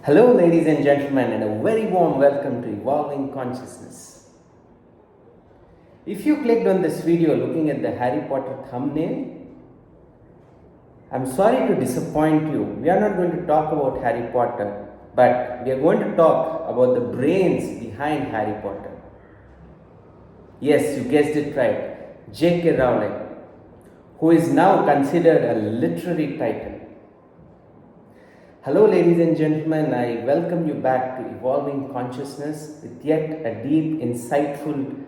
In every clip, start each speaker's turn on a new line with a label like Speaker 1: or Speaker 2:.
Speaker 1: Hello, ladies and gentlemen, and a very warm welcome to Evolving Consciousness. If you clicked on this video looking at the Harry Potter thumbnail, I'm sorry to disappoint you. We are not going to talk about Harry Potter, but we are going to talk about the brains behind Harry Potter. Yes, you guessed it right. J.K. Rowling, who is now considered a literary titan. Hello, ladies and gentlemen. I welcome you back to Evolving Consciousness with yet a deep, insightful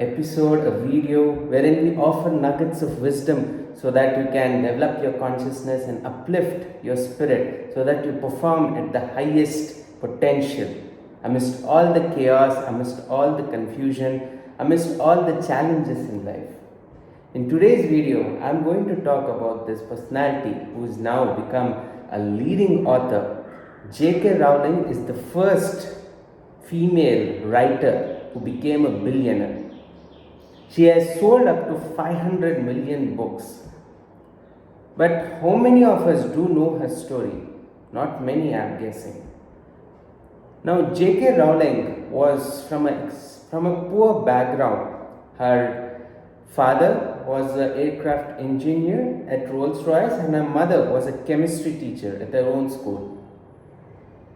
Speaker 1: episode, a video wherein we offer nuggets of wisdom so that you can develop your consciousness and uplift your spirit so that you perform at the highest potential amidst all the chaos, amidst all the confusion, amidst all the challenges in life. In today's video, I'm going to talk about this personality who has now become a leading author. J.K. Rowling is the first female writer who became a billionaire. She has sold up to 500 million books. But how many of us do know her story? Not many, I'm guessing. Now, J.K. Rowling was from a poor background. Her father was an aircraft engineer at Rolls-Royce and her mother was a chemistry teacher at their own school.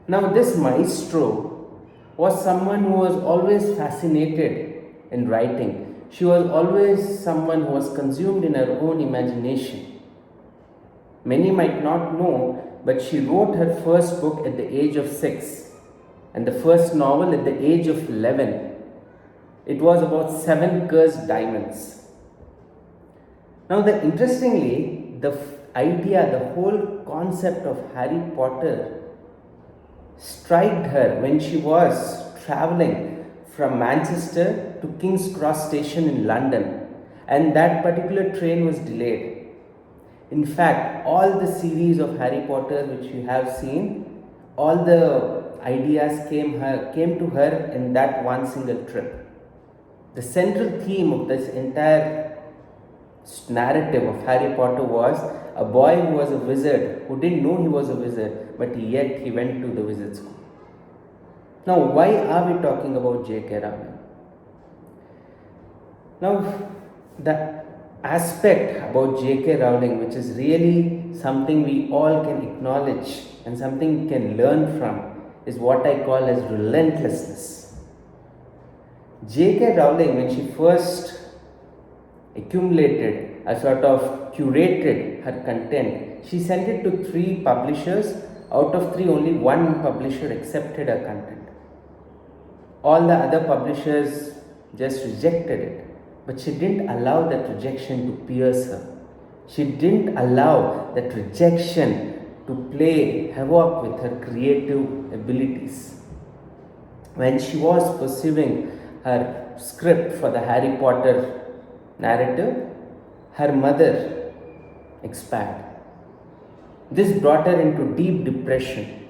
Speaker 1: Now, this maestro was someone who was always fascinated in writing. She was always someone who was consumed in her own imagination. Many might not know, but she wrote her first book at the age of 6 and the first novel at the age of 11. It was about 7 cursed diamonds. Now, interestingly, the whole concept of Harry Potter struck her when she was traveling from Manchester to King's Cross Station in London, and that particular train was delayed. In fact, all the series of Harry Potter which you have seen, all the ideas came to her in that one single trip. The central theme of this entire narrative of Harry Potter was a boy who was a wizard, who didn't know he was a wizard, but yet he went to the wizard school. Now, why are we talking about J.K. Rowling? Now, the aspect about J.K. Rowling, which is really something we all can acknowledge and something we can learn from, is what I call as relentlessness. J.K. Rowling, when she first accumulated a sort of curated her content, she sent it to 3 publishers. Out of 3, only 1 publisher accepted her content. All the other publishers just rejected it, but she didn't allow that rejection to pierce her. She didn't allow that rejection to play havoc with her creative abilities. When she was pursuing her script for the Harry Potter narrative, her mother expired. This brought her into deep depression.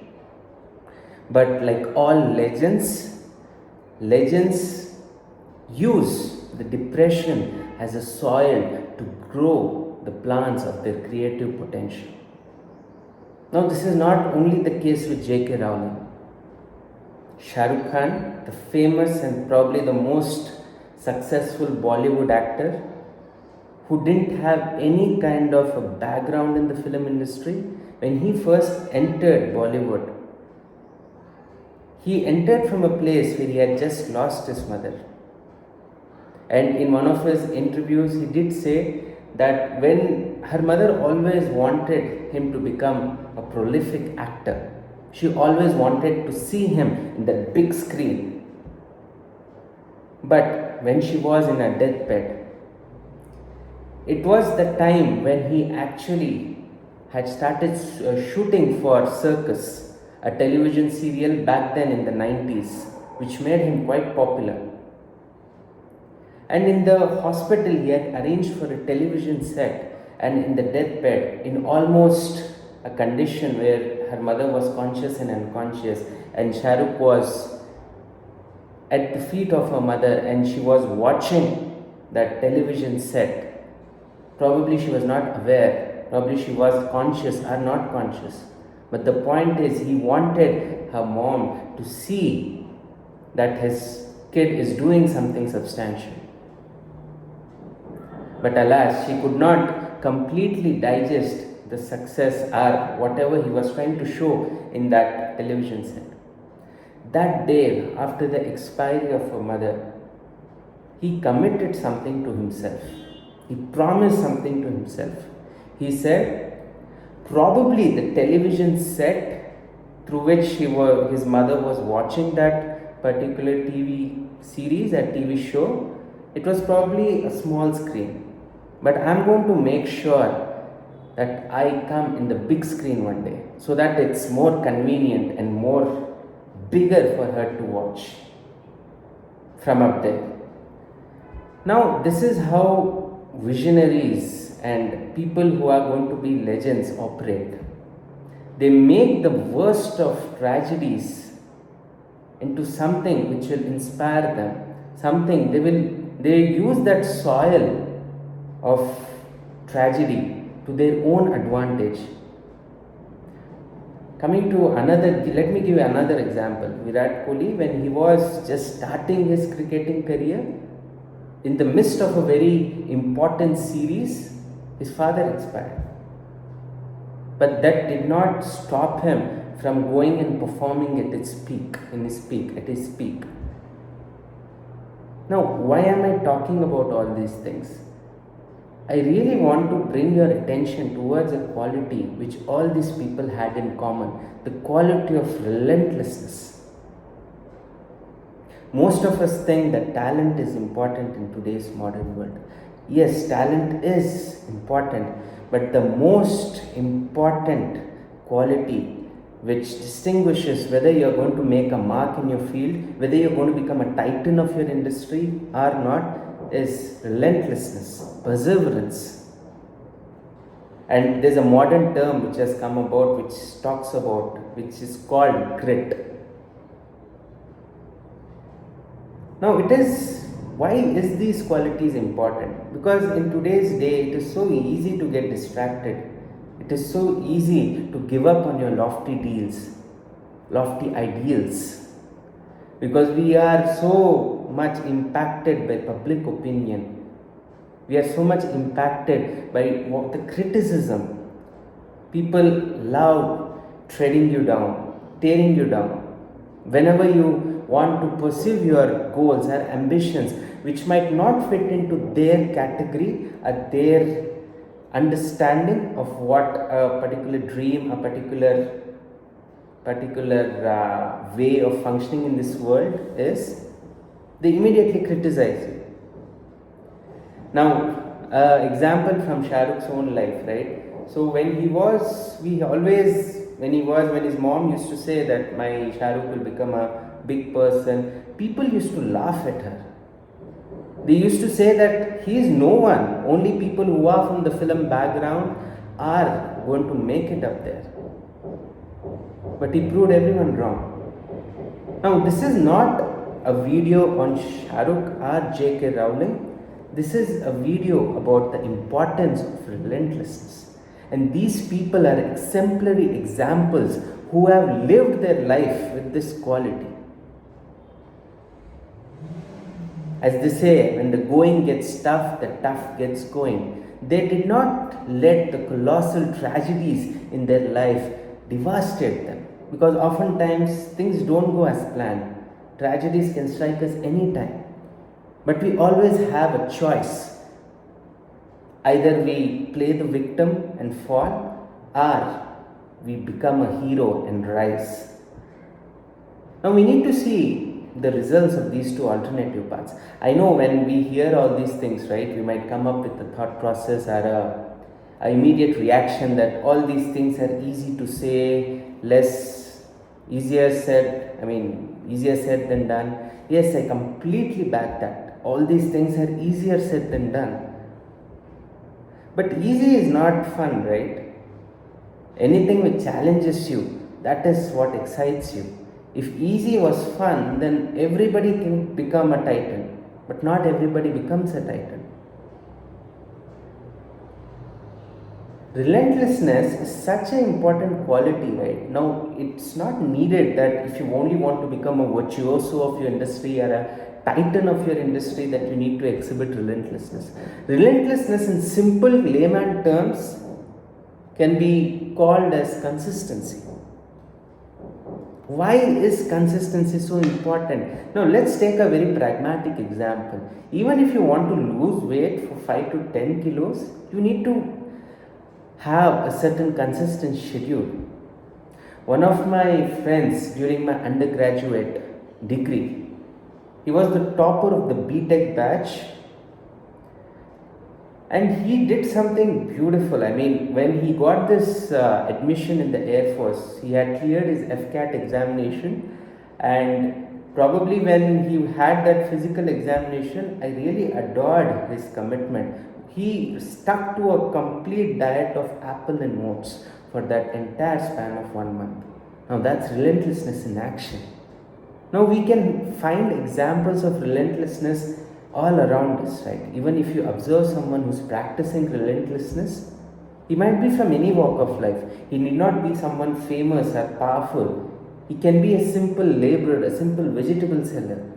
Speaker 1: But like all legends use the depression as a soil to grow the plants of their creative potential. Now, this is not only the case with J.K. Rowling. Shah Rukh Khan, the famous and probably the most successful Bollywood actor who didn't have any kind of a background in the film industry, when he first entered Bollywood, he entered from a place where he had just lost his mother. And in one of his interviews, he did say that when her mother always wanted him to become a prolific actor, she always wanted to see him in that big screen. But when she was in her deathbed, it was the time when he actually had started shooting for Circus, a television serial back then in the 90s, which made him quite popular. And in the hospital, he had arranged for a television set, and in the deathbed, in almost a condition where her mother was conscious and unconscious, and Shah Rukh was at the feet of her mother and she was watching that television set. Probably she was not aware, probably she was conscious or not conscious, But the point is, he wanted her mom to see that his kid is doing something substantial. But alas, she could not completely digest the success or whatever he was trying to show in that television set. That day, after the expiry of her mother, he committed something to himself. He promised something to himself. He said, probably the television set through which his mother was watching that particular TV series, that TV show, it was probably a small screen. But I'm going to make sure that I come in the big screen one day, so that it's more convenient and more bigger for her to watch from up there. Now, this is how visionaries and people who are going to be legends operate. They make the worst of tragedies into something which will inspire them, something they use that soil of tragedy to their own advantage. Coming to another, let me give you another example. Virat Kohli, when he was just starting his cricketing career, in the midst of a very important series, his father expired. But that did not stop him from going and performing at his peak. Now, why am I talking about all these things? I really want to bring your attention towards a quality which all these people had in common, the quality of relentlessness. Most of us think that talent is important in today's modern world. Yes, talent is important, but the most important quality which distinguishes whether you are going to make a mark in your field, whether you are going to become a titan of your industry or not, is relentlessness, perseverance. And there's a modern term which has come about which is called grit. Now, why is these qualities important? Because in today's day, it is so easy to get distracted. It is so easy to give up on your lofty ideals. Because we are so much impacted by public opinion. We are so much impacted by the criticism. People love treading you down, tearing you down. Whenever you want to pursue your goals or ambitions, which might not fit into their category or their understanding of what a particular dream, a particular way of functioning in this world is, they immediately criticize you. Now, example from Shah Rukh's own life, right? So when his mom used to say that my Shah Rukh will become a big person, people used to laugh at her. They used to say that he is no one, only people who are from the film background are going to make it up there. But he proved everyone wrong. Now, this is not a video on Shah Rukh or J.K. Rowling. This is a video about the importance of relentlessness. And these people are exemplary examples who have lived their life with this quality. As they say, when the going gets tough, the tough gets going. They did not let the colossal tragedies in their life devastate them. Because oftentimes things don't go as planned. Tragedies can strike us anytime. But we always have a choice. Either we play the victim and fall, or we become a hero and rise. Now we need to see the results of these two alternative paths. I know when we hear all these things, right, we might come up with a thought process or a immediate reaction that all these things are easy to say, easier said than done. Yes, I completely back that. All these things are easier said than done. But easy is not fun, right? Anything which challenges you, that is what excites you. If easy was fun, then everybody can become a titan. But not everybody becomes a titan. Relentlessness is such an important quality, right? Now, it's not needed that if you only want to become a virtuoso of your industry or a titan of your industry that you need to exhibit relentlessness. Relentlessness, in simple layman terms, can be called as consistency. Why is consistency so important? Now, let's take a very pragmatic example. Even if you want to lose weight for 5 to 10 kilos, you need to have a certain consistent schedule. One of my friends during my undergraduate degree, he was the topper of the BTech batch, and he did something beautiful. I mean, when he got this admission in the Air Force, he had cleared his FCAT examination, and probably when he had that physical examination, I really adored his commitment. He stuck to a complete diet of apple and oats for that entire span of 1 month. Now that's relentlessness in action. Now we can find examples of relentlessness all around us, right? Even if you observe someone who's practicing relentlessness, he might be from any walk of life. He need not be someone famous or powerful. He can be a simple laborer, a simple vegetable seller.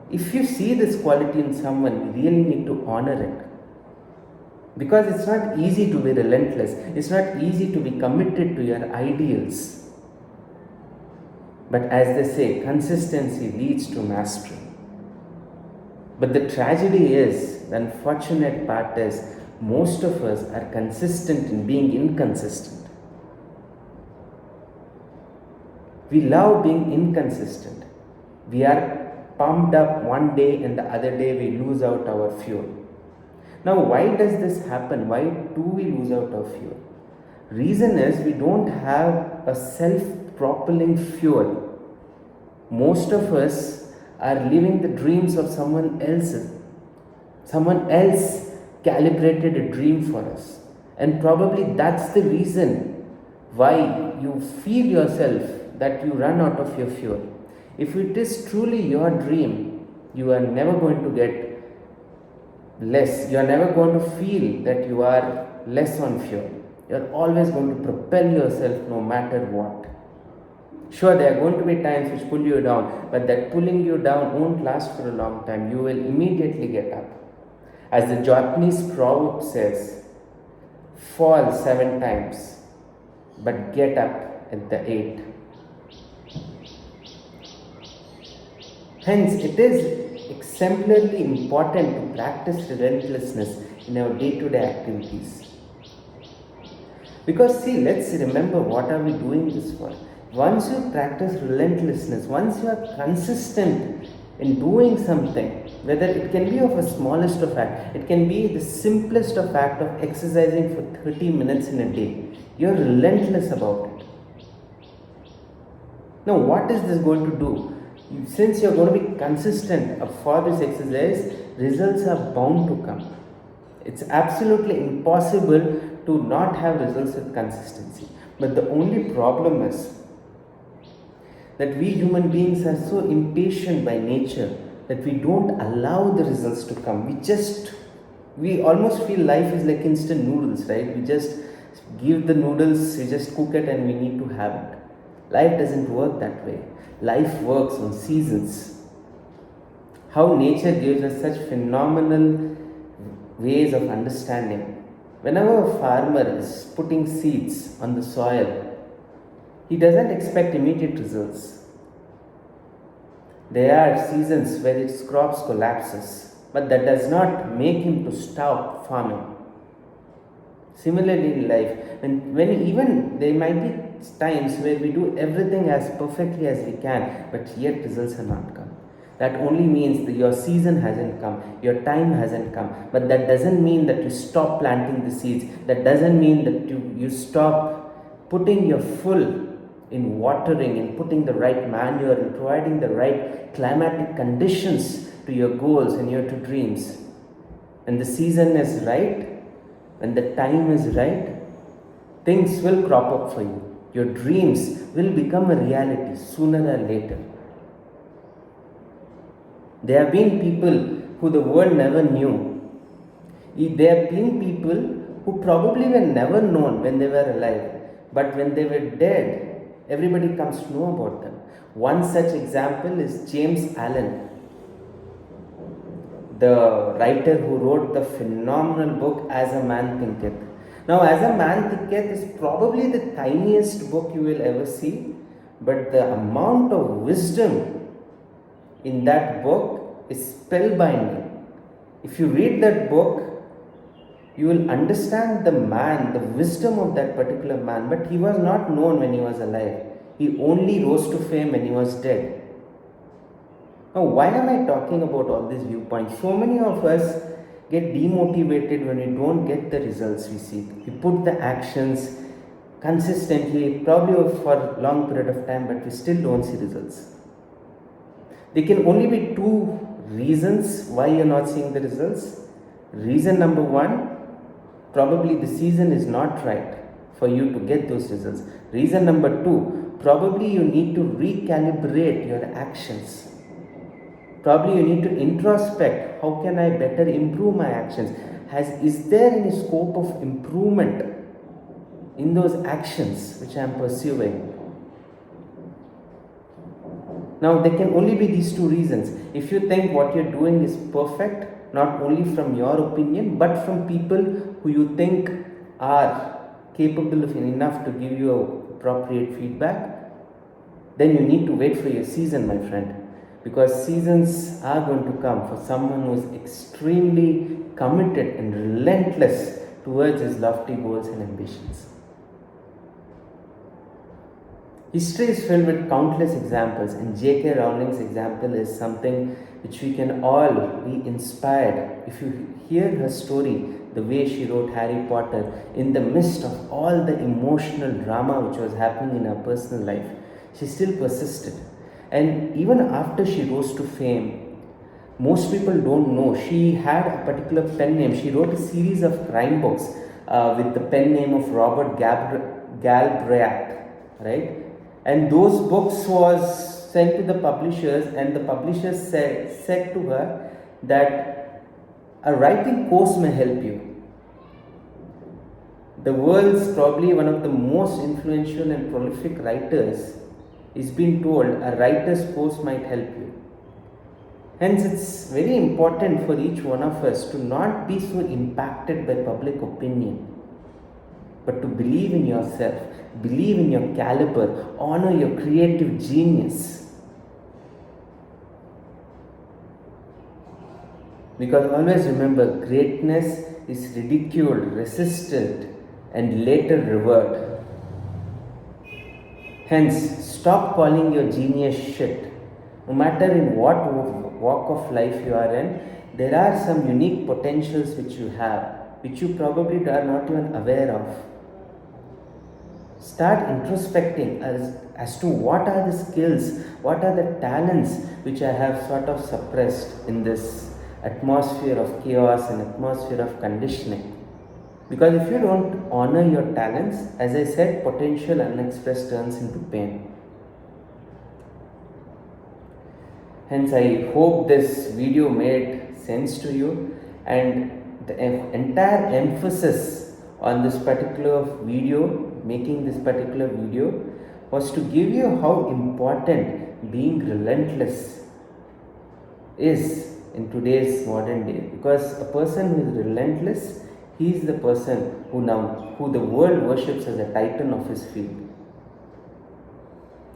Speaker 1: If you see this quality in someone, we really need to honor it. Because it's not easy to be relentless. It's not easy to be committed to your ideals. But as they say, consistency leads to mastery. But the tragedy is, the unfortunate part is, most of us are consistent in being inconsistent. We love being inconsistent. We are pumped up one day and the other day we lose out our fuel. Now, why does this happen? Why do we lose out our fuel? Reason is we don't have a self-propelling fuel. Most of us are living the dreams of someone else's. Someone else calibrated a dream for us. And probably that's the reason why you feel yourself that you run out of your fuel. If it is truly your dream, you are never going to get less. You are never going to feel that you are less on fuel. You are always going to propel yourself no matter what. Sure, there are going to be times which pull you down, but that pulling you down won't last for a long time. You will immediately get up. As the Japanese proverb says, fall 7 times, but get up at the 8th. Hence, it is exemplarily important to practice relentlessness in our day-to-day activities. Because see, let's remember, what are we doing this for? Once you practice relentlessness, once you are consistent in doing something, whether it can be of a smallest of act, it can be the simplest of act of exercising for 30 minutes in a day, you're relentless about it. Now, what is this going to do? Since you're going to be consistent for this exercise, results are bound to come. It's absolutely impossible to not have results with consistency. But the only problem is that we human beings are so impatient by nature that we don't allow the results to come. We almost feel life is like instant noodles, right? We just give the noodles, we just cook it and we need to have it. Life doesn't work that way. Life works on seasons. How nature gives us such phenomenal ways of understanding. Whenever a farmer is putting seeds on the soil, he doesn't expect immediate results. There are seasons where his crops collapses, but that does not make him to stop farming. Similarly in life, when even there might be times where we do everything as perfectly as we can, but yet results have not come. That only means that your season hasn't come, your time hasn't come. But that doesn't mean that you stop planting the seeds. That doesn't mean that you stop putting your full in watering, in putting the right manure, in providing the right climatic conditions to your goals and your dreams. When the season is right, when the time is right, things will crop up for you. Your dreams will become a reality sooner or later. There have been people who the world never knew. There have been people who probably were never known when they were alive, but when they were dead, everybody comes to know about them. One such example is James Allen, the writer who wrote the phenomenal book As a Man Thinketh. Now, As a Man Thinketh is probably the tiniest book you will ever see, but the amount of wisdom in that book is spellbinding. If you read that book, you will understand the man, the wisdom of that particular man, but he was not known when he was alive. He only rose to fame when he was dead. Now, why am I talking about all these viewpoints? So many of us get demotivated when we don't get the results we seek. We put the actions consistently, probably for a long period of time, but we still don't see results. There can only be two reasons why you're not seeing the results. Reason number one, probably the season is not right for you to get those results. Reason number two, probably you need to recalibrate your actions. Probably you need to introspect, how can I better improve my actions? Is there any scope of improvement in those actions which I am pursuing? Now, there can only be these two reasons. If you think what you're doing is perfect, not only from your opinion, but from people who you think are capable of enough to give you appropriate feedback, then you need to wait for your season, my friend. Because seasons are going to come for someone who is extremely committed and relentless towards his lofty goals and ambitions. History is filled with countless examples, and J.K. Rowling's example is something which we can all be inspired. If you hear her story, the way she wrote Harry Potter, in the midst of all the emotional drama which was happening in her personal life, she still persisted. And even after she rose to fame, most people don't know she had a particular pen name. She wrote a series of crime books with the pen name of Robert Galbraith, right? And those books was sent to the publishers, and the publishers said to her that a writing course may help you. The world's probably one of the most influential and prolific writers is being told a writer's course might help you. Hence, it's very important for each one of us to not be so impacted by public opinion, but to believe in yourself, believe in your caliber, honor your creative genius. Because always remember, greatness is ridiculed, resisted, and later revered. Hence, stop calling your genius shit. No matter in what walk of life you are in, there are some unique potentials which you have, which you probably are not even aware of. Start introspecting as to what are the skills, what are the talents which I have sort of suppressed in this atmosphere of chaos and atmosphere of conditioning. Because if you don't honor your talents, as I said, potential unexpressed turns into pain. Hence, I hope this video made sense to you, and the entire emphasis on this particular video, making this particular video, was to give you how important being relentless is in today's modern day. Because a person who is relentless, he is the person who the world worships as a titan of his field.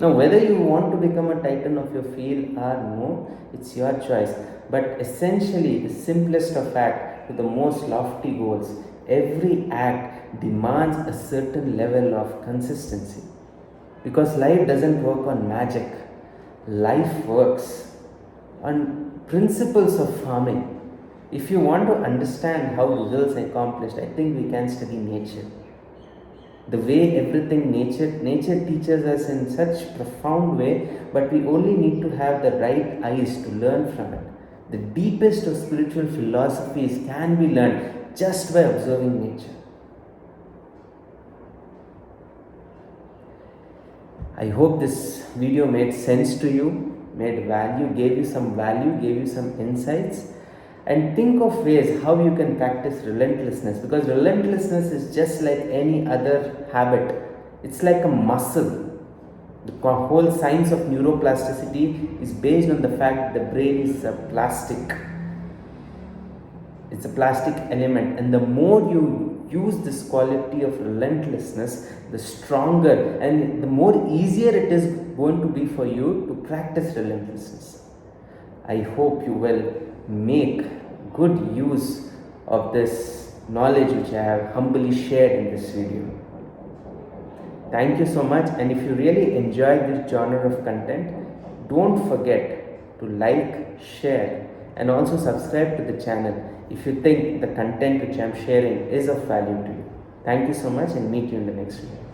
Speaker 1: Now, whether you want to become a titan of your field or no, it's your choice. But essentially, the simplest of act to the most lofty goals, every act demands a certain level of consistency. Because life doesn't work on magic. Life works on principles of farming. If you want to understand how results are accomplished, I think we can study nature. The way everything nature teaches us in such profound way, but we only need to have the right eyes to learn from it. The deepest of spiritual philosophies can be learned just by observing nature. I hope this video made sense to you, made value, gave you some value, gave you some insights. and think of ways how you can practice relentlessness, because relentlessness is just like any other habit. It's like a muscle. The whole science of neuroplasticity is based on the fact that the brain is a plastic. It's a plastic element, and the more you use this quality of relentlessness, the stronger and the more easier it is going to be for you to practice relentlessness. I hope you will make good use of this knowledge which I have humbly shared in this video. Thank you so much, and if you really enjoyed this genre of content, don't forget to like, share, and also subscribe to the channel if you think the content which I am sharing is of value to you. Thank you so much, and meet you in the next video.